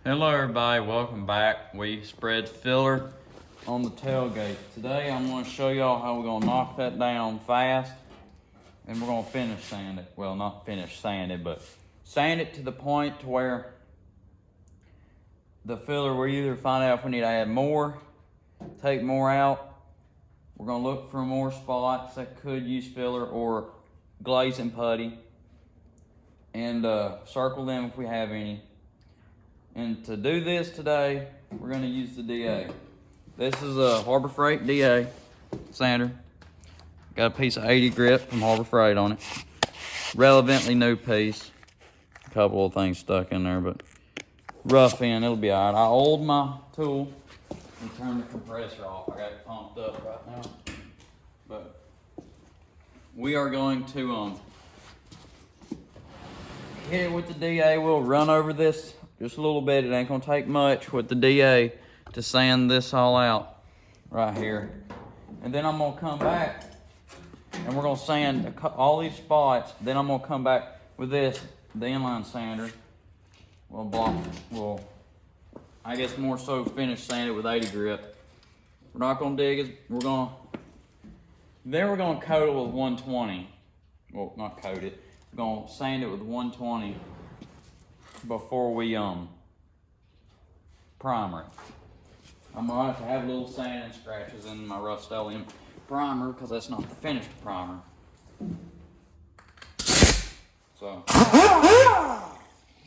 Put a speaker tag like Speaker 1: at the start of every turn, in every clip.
Speaker 1: Hello everybody, welcome back. We spread filler on the tailgate. Today I'm going to show y'all how we're going to knock that down fast and we're going to finish sand it. Well, not finish sand it, but sand it to the point to where the filler, we either find out if we need to add more, take more out. We're going to look for more spots that could use filler or glaze and putty and circle them if we have any. And to do this today, we're going to use the DA. This is a Harbor Freight DA sander. Got a piece of 80 grit from Harbor Freight on it. Relevantly new piece. A couple of things stuck in there, but rough end, it'll be all right. I oiled my tool and turned the compressor off. I got it pumped up right now. But we are going to hit it with the DA. We'll run over this just a little bit. It ain't gonna take much with the DA to sand this all out right here. And then I'm gonna come back and we're gonna sand all these spots. Then I'm gonna come back with this, the inline sander. We'll I guess more so finish sand it with 80 grit. We're not gonna dig it. Then we're gonna coat it with 120. Well, not coat it. We're gonna sand it with 120 before we primer it. I'm gonna have to have little sand and scratches in my Rust-Oleum primer because that's not the finished primer. So, got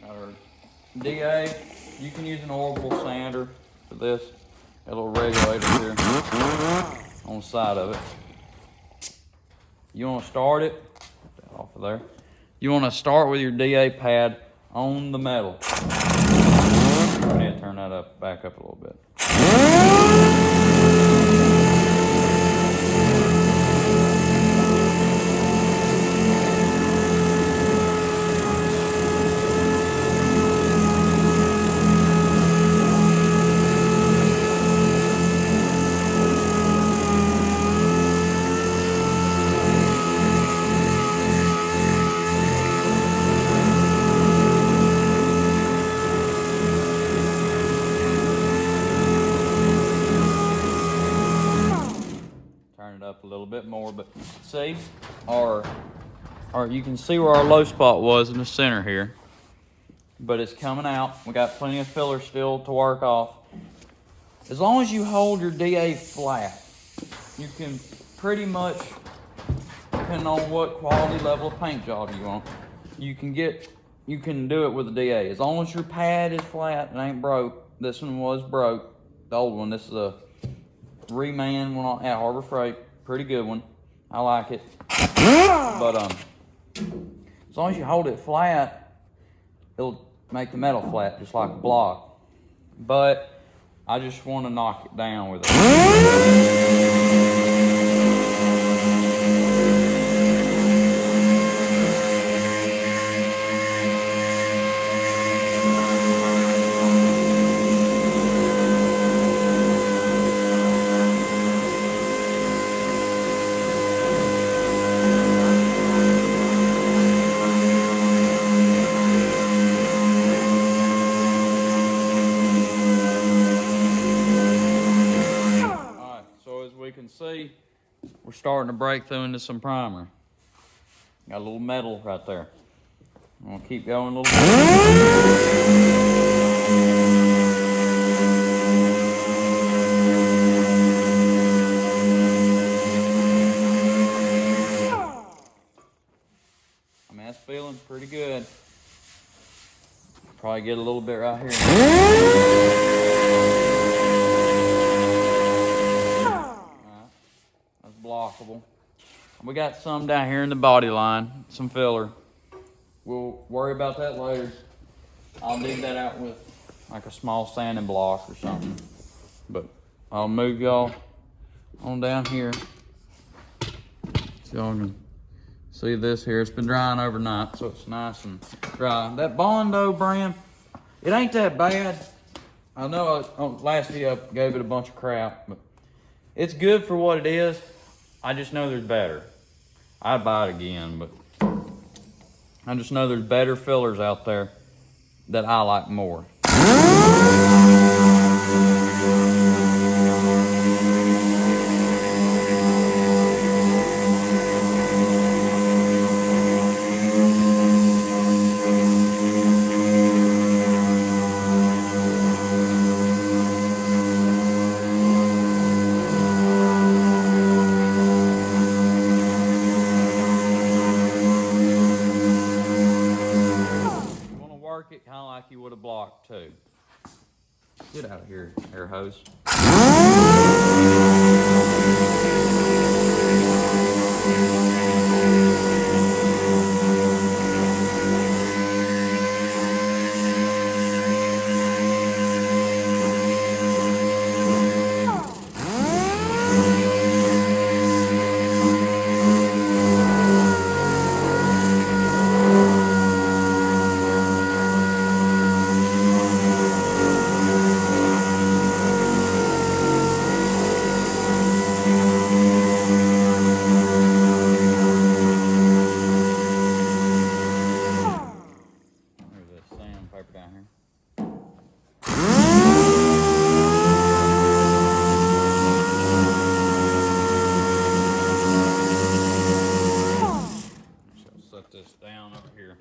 Speaker 1: our DA. You can use an oilable sander for this. Got a little regulator here on the side of it. You want to start it, put that off of there. You want to start with your DA pad on the metal. I need to turn that back up a little bit. Up a little bit more, but see, or you can see where our low spot was in the center here, but it's coming out. We got plenty of filler still to work off. As long as you hold your DA flat, you can pretty much, depending on what quality level of paint job you want, you can do it with the DA. As long as your pad is flat and ain't broke. This one was broke, the old one. This is a reman one at Harbor Freight. Pretty good one. I like it. But as long as you hold it flat, it'll make the metal flat, just like a block. But I just want to knock it down with it. See, we're starting to break through into some primer. Got a little metal right there. I'm gonna keep going a little bit. I mean, that's feeling pretty good. Probably get a little bit right here. Blockable. We got some down here in the body line, some filler. We'll worry about that later. I'll dig that out with like a small sanding block or something. But I'll move y'all on down here so y'all can see this here. It's been drying overnight, so it's nice and dry. That Bondo brand, it ain't that bad. I know last video I gave it a bunch of crap, but it's good for what it is. I just know there's better. I'd buy it again, but I just know there's better fillers out there that I like more. Work it kind of like you would a block too. Get out of here, air hose. Sandpaper down here. So set this down up here.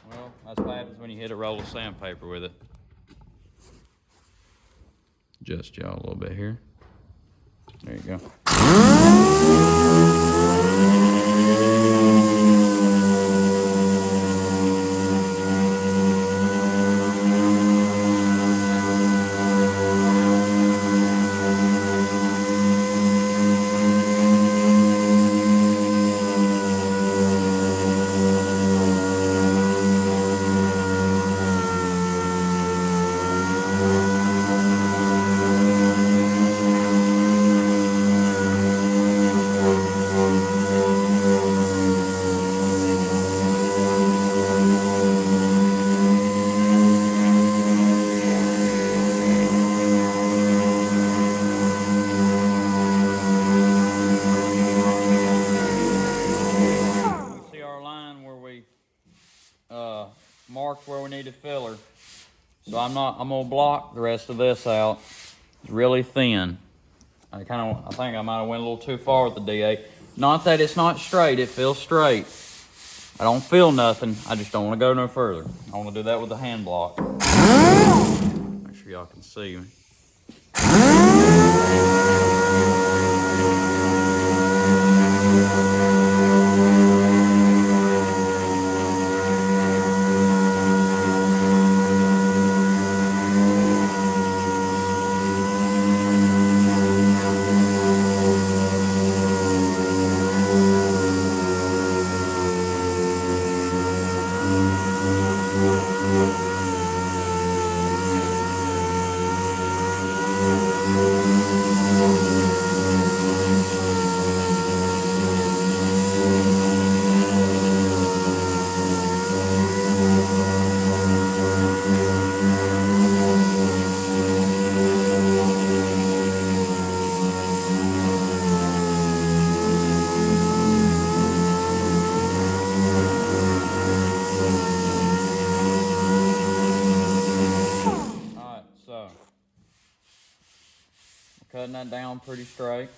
Speaker 1: Well, that's what happens when you hit a roll of sandpaper with it. Adjust y'all a little bit here. There you go. Marked where we need a filler. So I'm gonna block the rest of this out. It's really thin. I think I might have went a little too far with the D8. Not that it's not straight, it feels straight. I don't feel nothing, I just don't want to go no further. I want to do that with the hand block. Make sure y'all can see me. Cutting that down pretty straight.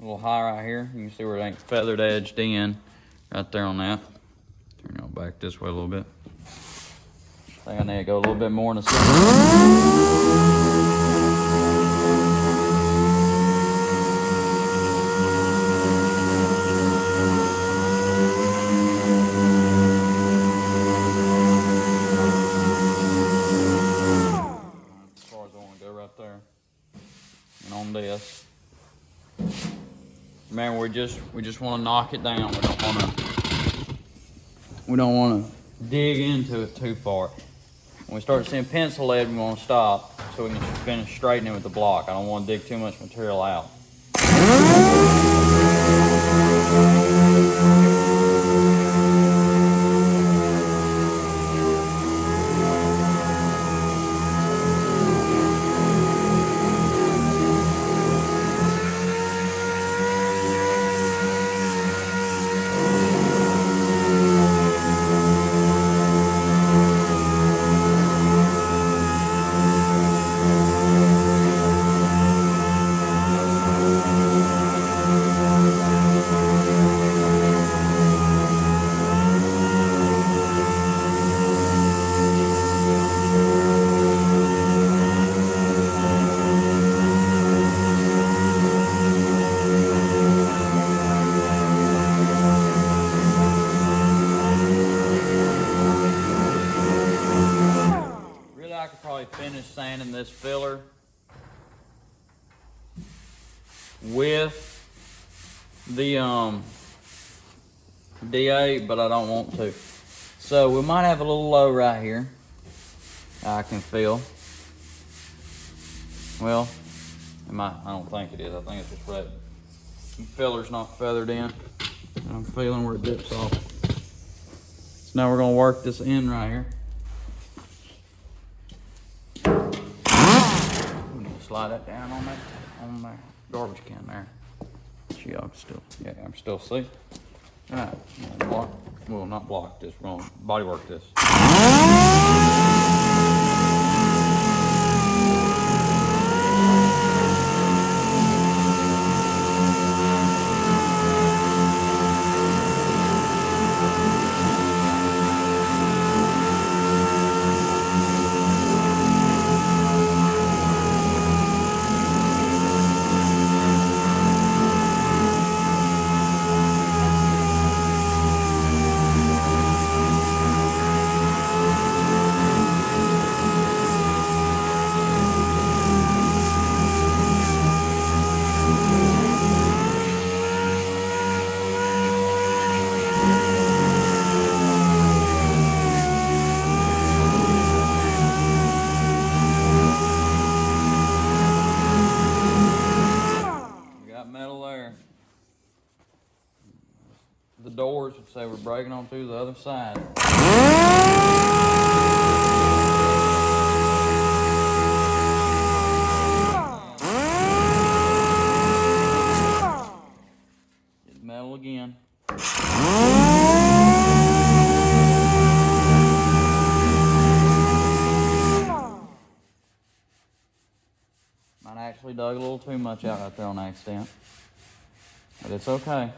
Speaker 1: A little high right here. You can see where it ain't feathered edged in. Right there on that. Turn y'all back this way a little bit. I think I need to go a little bit more in the center. This. Man, we just want to knock it down. We don't want to dig into it too far. When we start seeing pencil lead, we want to stop so we can finish straightening with the block. I don't want to dig too much material out. I could probably finish sanding this filler with the D8, but I don't want to. So we might have a little low right here. I can feel. Well, it might. I don't think it is. I think it's just red. The filler's not feathered in. And I'm feeling where it dips off. So now we're gonna work this in right here. I'm gonna slide that down on that garbage can there. Y'all can still, yeah, I'm still see. All right, block. Well, not block this. We're gonna body work this. The doors would say we're breaking on through the other side. Get metal again. Might actually dug a little too much out right there on accident. But it's okay.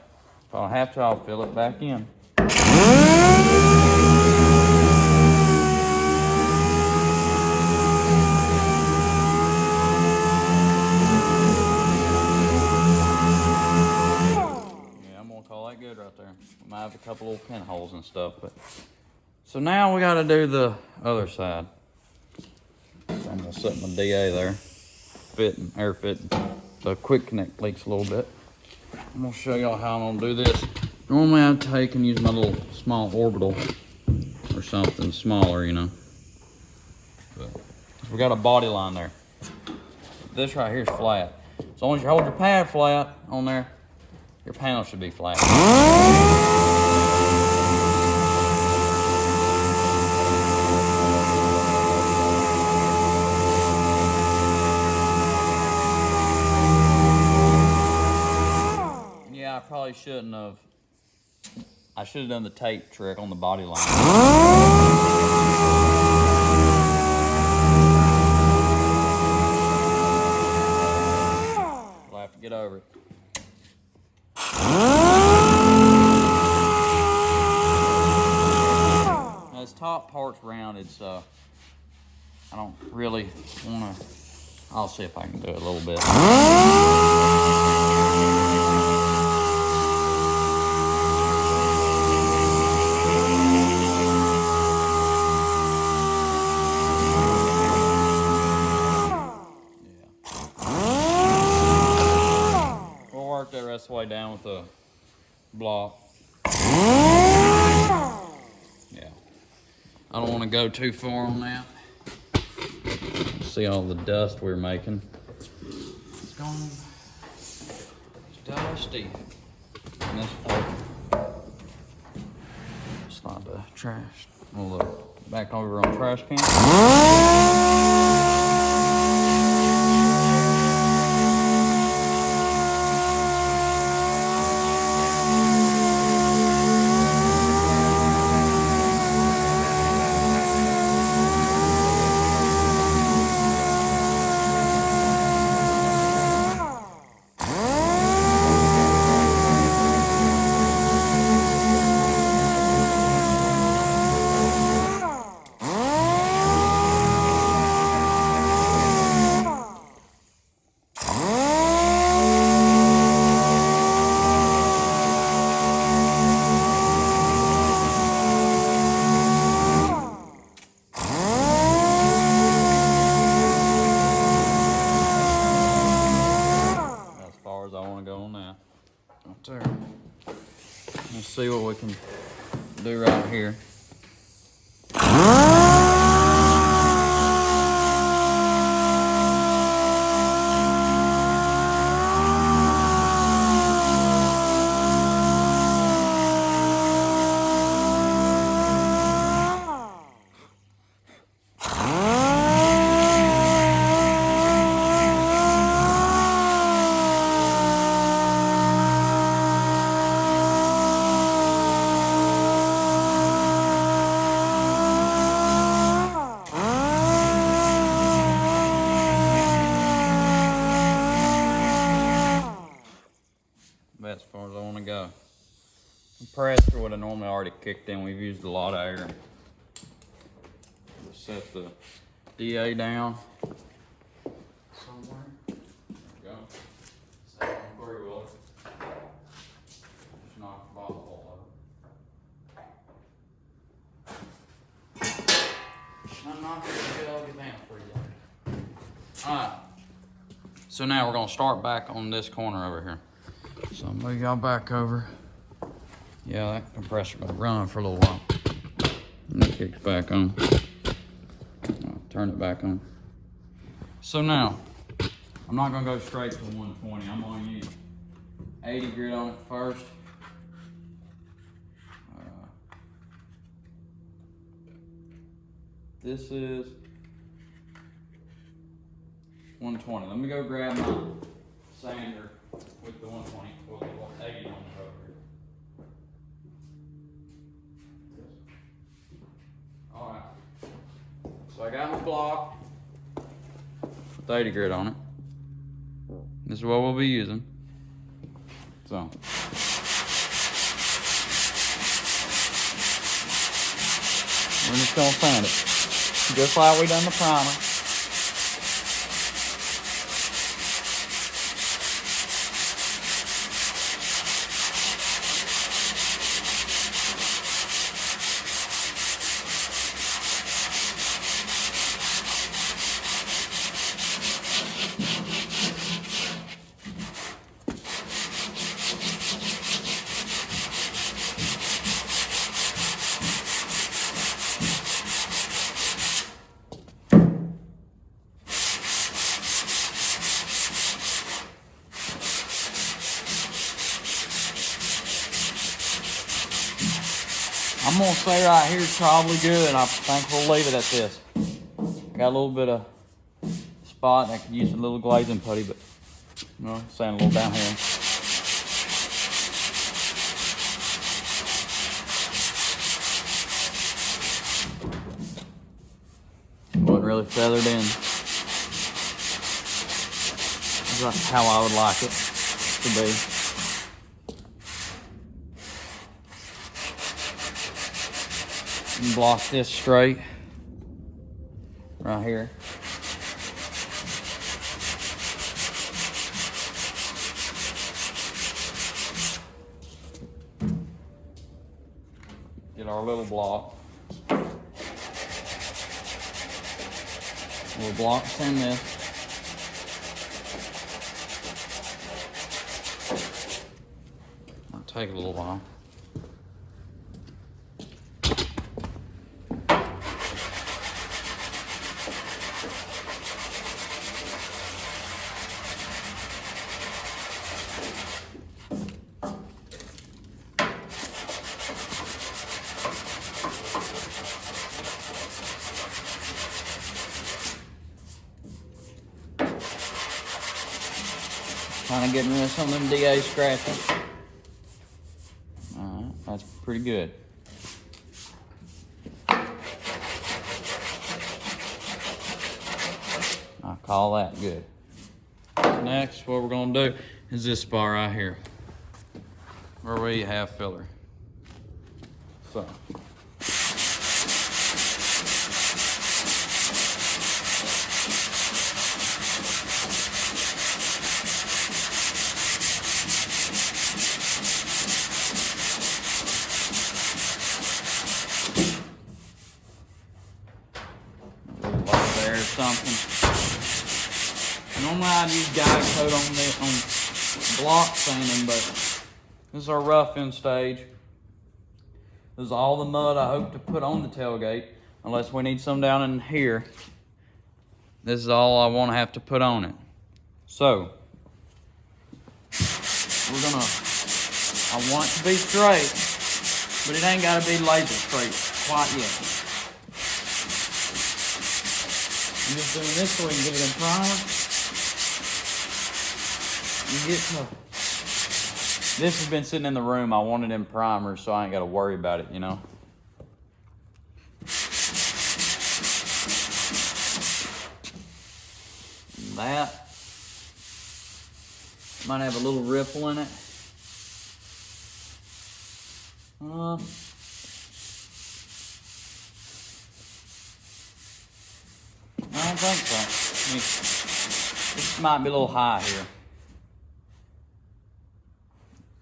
Speaker 1: If I have to, I'll fill it back in. Yeah, I'm gonna call that good right there. We might have a couple little pinholes and stuff, but so now we gotta do the other side. So I'm gonna set my DA there. Fitting, air fitting. The quick connect leaks a little bit. I'm gonna show y'all how I'm gonna do this. Normally I take and use my little small orbital or something smaller, you know. But we got a body line there. This right here is flat. As long as you hold your pad flat on there, your panel should be flat. I probably shouldn't have. I should have done the tape trick on the body line. I'll have to get over it. Now this top part's rounded, so I don't really want to. I'll see if I can do it a little bit. The rest of the way down with the block. Yeah. I don't want to go too far on that. See all the dust we're making. It's gone. It's dusty. And this part. Slide the trash. We'll look back over on trash can. there. Let's see what we can do right here. That's as far as I want to go. Compressor would have normally already kicked in. We've used a lot of air. We'll set the DA down somewhere. There we go. Set it on 3-wheeler. Just knock the bottle hole over. I'm not going to get down for you. Alright. So now we're going to start back on this corner over here. So I'll move y'all back over. Yeah, that compressor gonna run for a little while. And it kicks back on. I'll turn it back on. So now, I'm not gonna go straight to 120. I'm gonna use 80 grit on it first. This is 120. Let me go grab my sander with the 120. We'll get 180 on it over here. Alright. So I got my block with 80 grit on it. This is what we'll be using. So. We're just gonna sand it. Just like we done the primer. I'm gonna say right here it's probably good, and I think we'll leave it at this. I got a little bit of spot, and I could use a little glazing putty, but you know, sand a little down here. Wasn't really feathered in. That's how I would like it to be. And block this straight right here. Get our little block. We'll block in this. It'll take a little while. Kind of getting rid of some of them DA scratches. Alright, that's pretty good. I call that good. Next, what we're going to do is this spot right here, where we have filler. So. Something. Normally I'd use guide coat on block sanding, but This is our rough-in stage. This is all the mud I hope to put on the tailgate, unless we need some down in here. This is all I want to have to put on it. So, I want it to be straight, but it ain't got to be laser straight quite yet. I'm just doing this so we can get it in primer. This has been sitting in the room. I want it in primer so I ain't got to worry about it, you know. That might have a little ripple in it. I don't think so. This might be a little high here.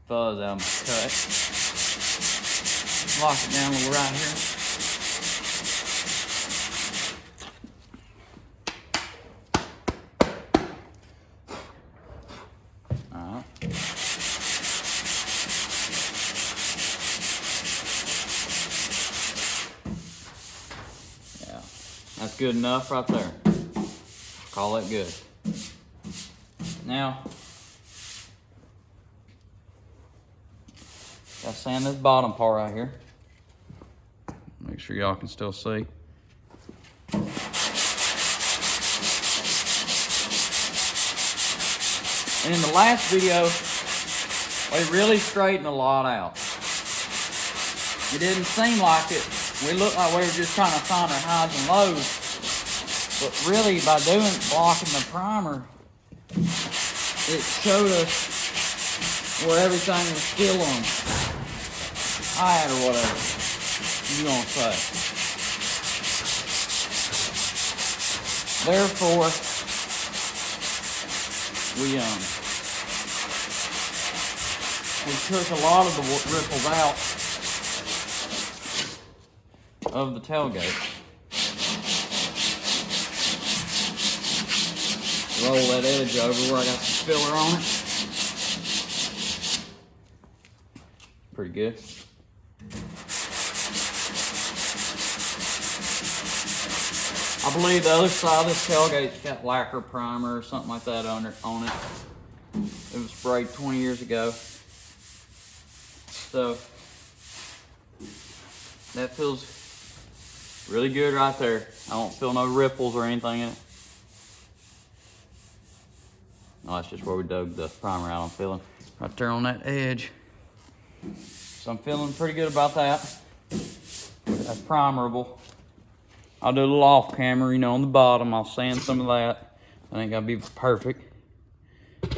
Speaker 1: Fuzz out of my cut. Lock it down a little right here. Alright. Yeah, that's good enough right there. Call it good. Now, gotta sand this bottom part right here. Make sure y'all can still see. And in the last video, we really straightened a lot out. It didn't seem like it. We looked like we were just trying to find our highs and lows. But really, by blocking the primer, it showed us where everything was still on high or whatever you gonna say. Therefore, we took a lot of the ripples out of the tailgate. Roll that edge over where I got some filler on it. Pretty good. I believe the other side of this tailgate's got lacquer primer or something like that on it. It was sprayed 20 years ago. So that feels really good right there. I don't feel no ripples or anything in it. No, that's just where we dug the primer out. I'm feeling right there on that edge. So I'm feeling pretty good about that. That's primerable. I'll do a little off camera, you know, on the bottom. I'll sand some of that. I ain't gotta be perfect.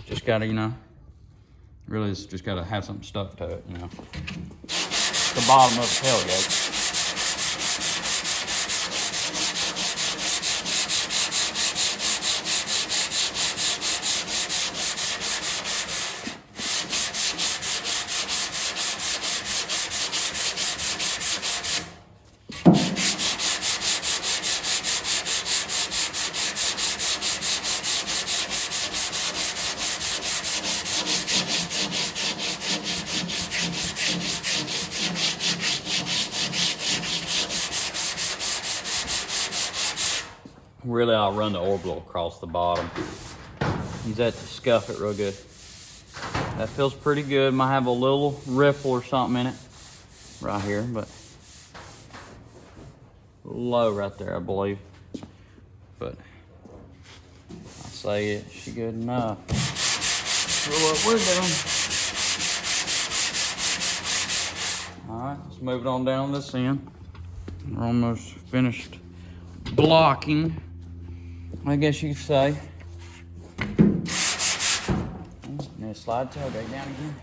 Speaker 1: Just gotta, you know, really just gotta have something stuck to it, you know. The bottom of the tailgate. Really, I'll run the orbital across the bottom. Use that to scuff it real good. That feels pretty good. Might have a little ripple or something in it right here, but low right there, I believe. But I say it should be good enough for what we're doing. All right, let's move it on down this end. We're almost finished blocking, I guess you could say. Now slide tailgate down again.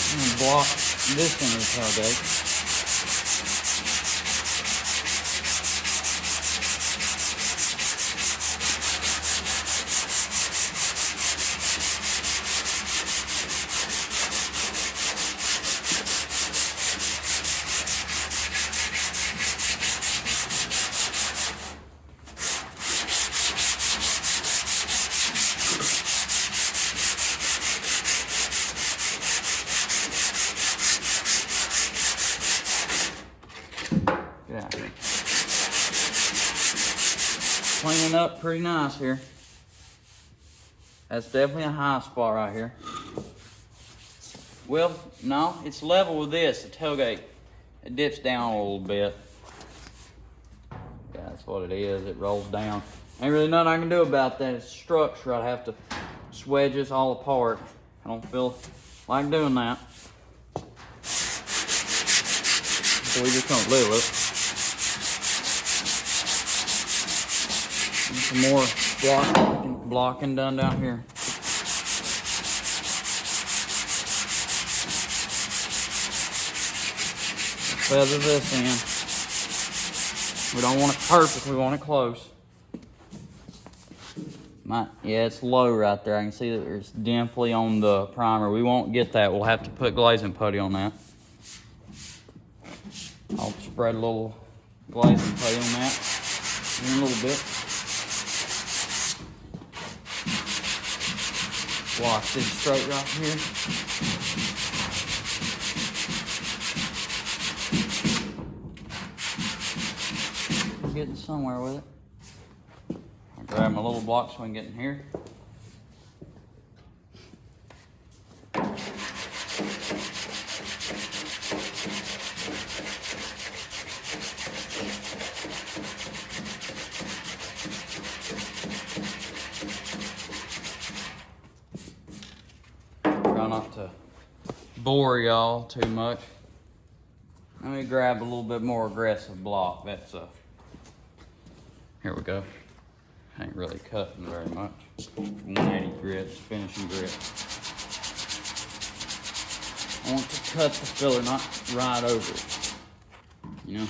Speaker 1: I'm gonna block this end of the tailgate. Get out here. Cleaning up pretty nice here. That's definitely a high spot right here. Well, no, it's level with this, the tailgate. It dips down a little bit. Yeah, that's what it is. It rolls down. Ain't really nothing I can do about that. It's structure. I'd have to swedge this all apart. I don't feel like doing that. So we just gonna live with it. And some more blocking done down here. Feather this in. We don't want it perfect, we want it close. Yeah, it's low right there. I can see that there's dimply on the primer. We won't get that. We'll have to put glazing putty on that. I'll spread a little glazing putty on that in a little bit. Wash this straight right here. We're getting somewhere with it. I'll grab my little block so I can get in here. Try not to bore y'all too much. Let me grab a little bit more aggressive block. That's here we go. Ain't really cutting very much. 180 grit, finishing grit. I want to cut the filler, not right over it. You know?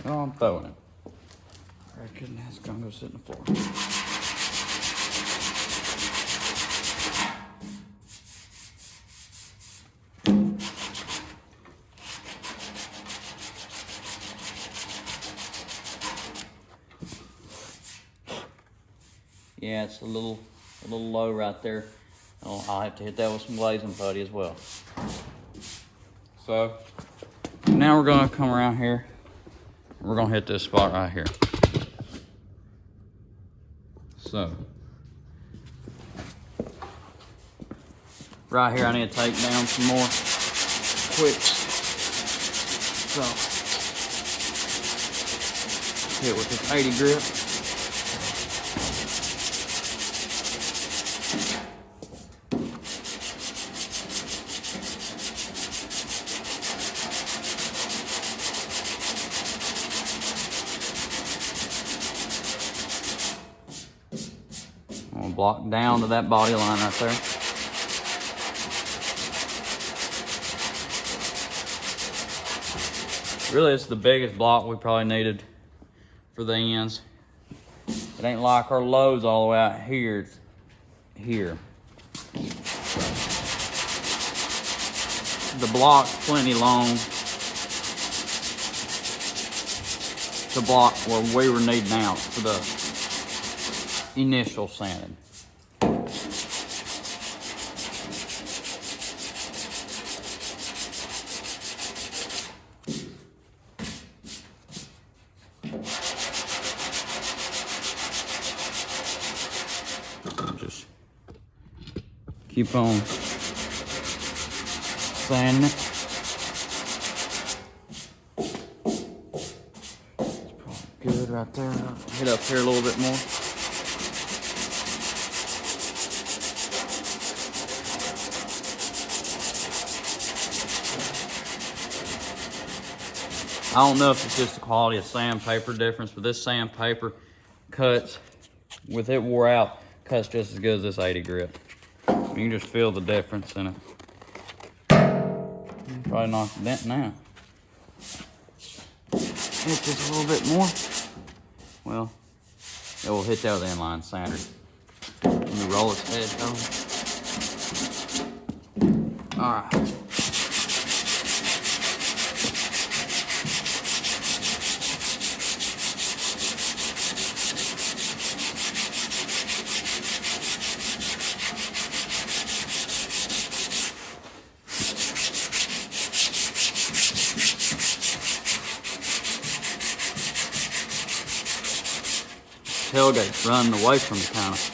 Speaker 1: Oh, I'm throwing it. I reckon that's gonna go sit in the floor. Yeah, it's a little low right there. I'll have to hit that with some glazing putty as well. So now we're gonna come around here. We're gonna hit this spot right here. So right here I need to take down some more quicks. So hit with this 80 grit. Block down to that body line right there. Really, it's the biggest block we probably needed for the ends. It ain't like our lows all the way out here. It's here. The block's plenty long to block where we were needing out for the initial sanding. Just keep on sanding it. It's probably good right there. I'll hit up here a little bit more. I don't know if it's just the quality of sandpaper difference, but this sandpaper cuts, with it wore out, cuts just as good as this 80 grit. You can just feel the difference in it. Probably knock a dent now. Hit this a little bit more. Well, it will hit that with the inline sander. Let me roll its head over. All right. tailgate's running away from me, kind of.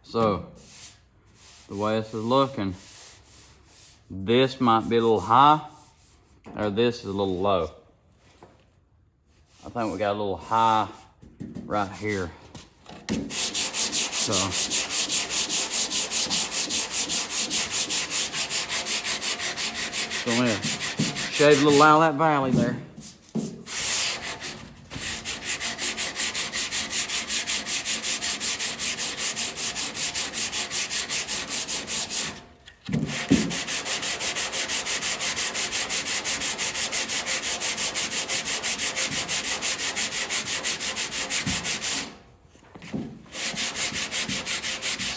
Speaker 1: So, the way this is looking, this might be a little high, or this is a little low. I think we got a little high right here. So, I'm gonna shave a little out of that valley there.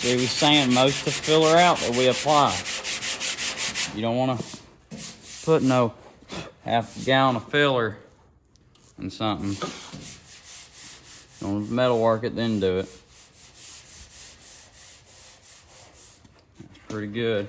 Speaker 1: See, we sand most of the filler out that we apply. You don't want to put no half a gallon of filler in something. You want to metal work it, then do it. That's pretty good.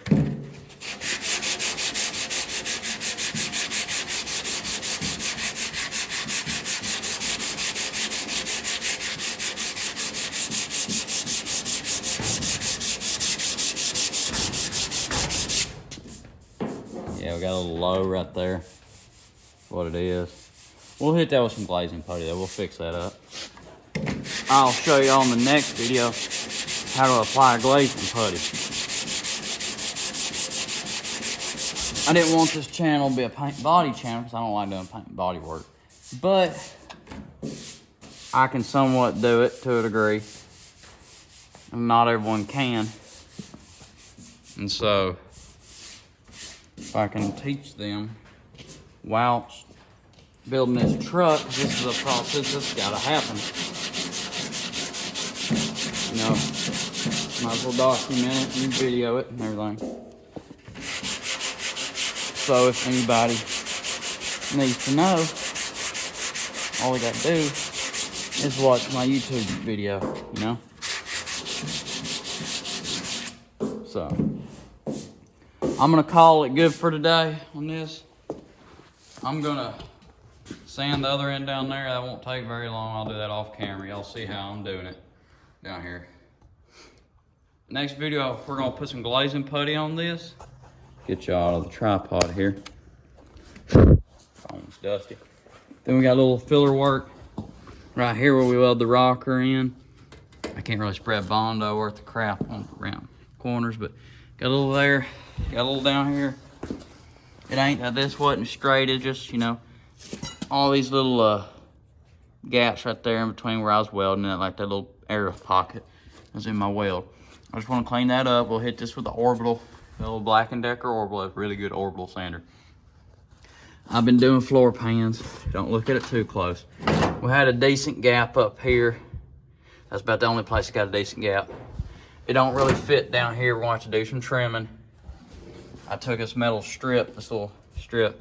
Speaker 1: Yeah, we got a little low right there. That's what it is. We'll hit that with some glazing putty though. We'll fix that up. I'll show you on the next video how to apply glazing putty. I didn't want this channel to be a paint body channel because I don't like doing paint and body work. But I can somewhat do it to a degree. And not everyone can. And so if I can teach them whilst building this truck, this is a process that's gotta happen. You know, might as well document it and video it and everything. So if anybody needs to know, all we gotta do is watch my YouTube video, you know? So I'm gonna call it good for today on this. I'm gonna sand the other end down there. That won't take very long. I'll do that off camera. Y'all see how I'm doing it down here. Next video, we're gonna put some glazing putty on this. Get y'all out of the tripod here. Phone's dusty. Then we got a little filler work right here where we weld the rocker in. I can't really spread Bondo worth of crap on the round corners, but got a little there. Got a little down here. It ain't, this wasn't straight, it's just, you know, all these little gaps right there in between where I was welding it, like that little air pocket was in my weld. I just want to clean that up. We'll hit this with the orbital, the little Black & Decker orbital, a really good orbital sander. I've been doing floor pans. Don't look at it too close. We had a decent gap up here. That's about the only place that got a decent gap. It don't really fit down here. We're going to have to do some trimming. I took this metal strip, this little strip,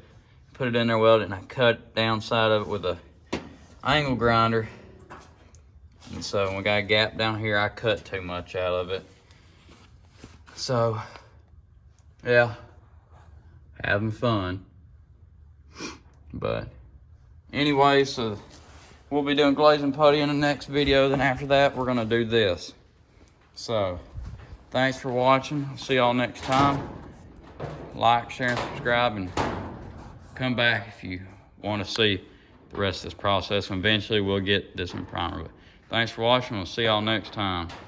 Speaker 1: put it in there, welded it, and I cut down side of it with a angle grinder. And so when we got a gap down here, I cut too much out of it. So, yeah, having fun. But anyway, so we'll be doing glazing putty in the next video. Then after that, we're gonna do this. So, thanks for watching. See y'all next time. Like, share, and subscribe, and come back if you want to see the rest of this process. And eventually, we'll get this in primer. But thanks for watching. We'll see y'all next time.